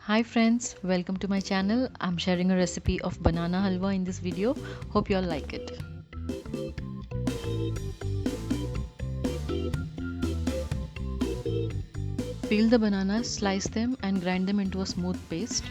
Hi friends, welcome to my channel. I'm sharing a recipe of banana halwa in this video. Hope you all like it. Peel the bananas, slice them and grind them into a smooth paste.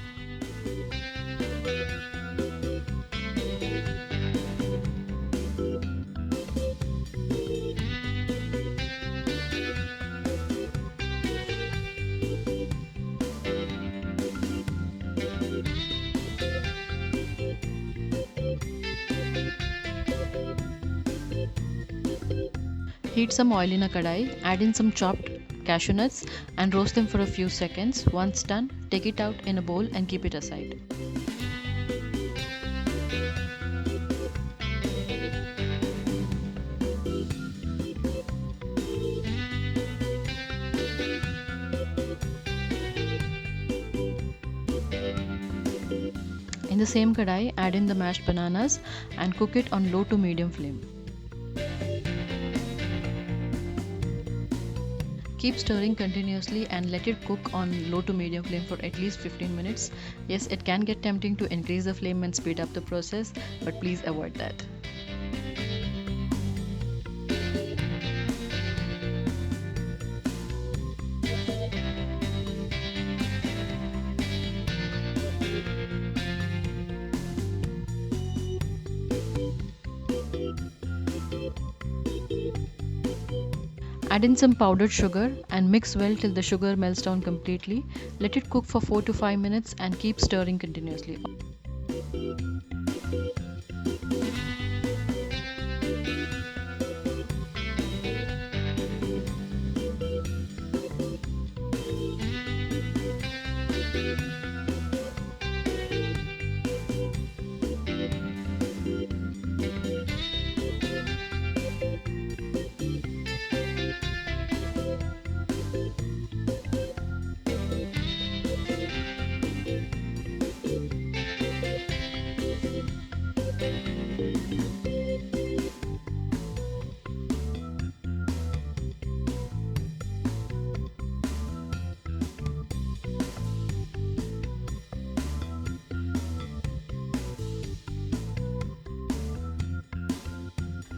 Heat some oil in a kadai, add in some chopped cashew nuts and roast them for a few seconds. Once done, take it out in a bowl and keep it aside. In the same kadai, add in the mashed bananas and cook it on low to medium flame. Keep stirring continuously and let it cook on low to medium flame for at least 15 minutes. Yes, it can get tempting to increase the flame and speed up the process, but please avoid that. Add in some powdered sugar and mix well till the sugar melts down completely. Let it cook for 4 to 5 minutes and keep stirring continuously.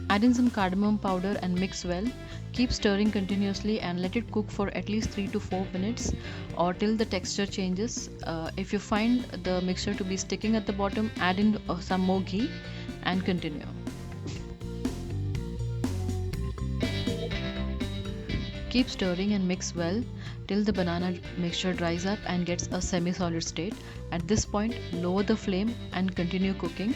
Add in some cardamom powder and mix well. Keep stirring continuously and let it cook for at least 3 to 4 minutes or till the texture changes. If you find the mixture to be sticking at the bottom, add in some more ghee and continue. Keep stirring and mix well till the banana mixture dries up and gets a semi-solid state. At this point, lower the flame and continue cooking.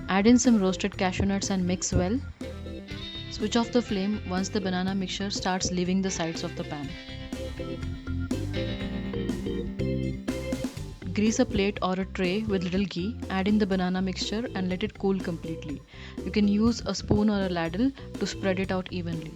Add in some roasted cashew nuts and mix well. Switch off the flame once the banana mixture starts leaving the sides of the pan. Grease a plate or a tray with little ghee, add in the banana mixture and let it cool completely. You can use a spoon or a ladle to spread it out evenly.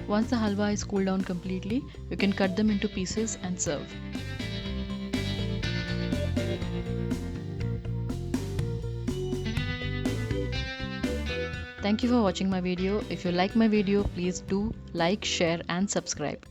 Once the halwa is cooled down completely, you can cut them into pieces and serve. Thank you for watching my video. If you like my video, please do like, share and subscribe.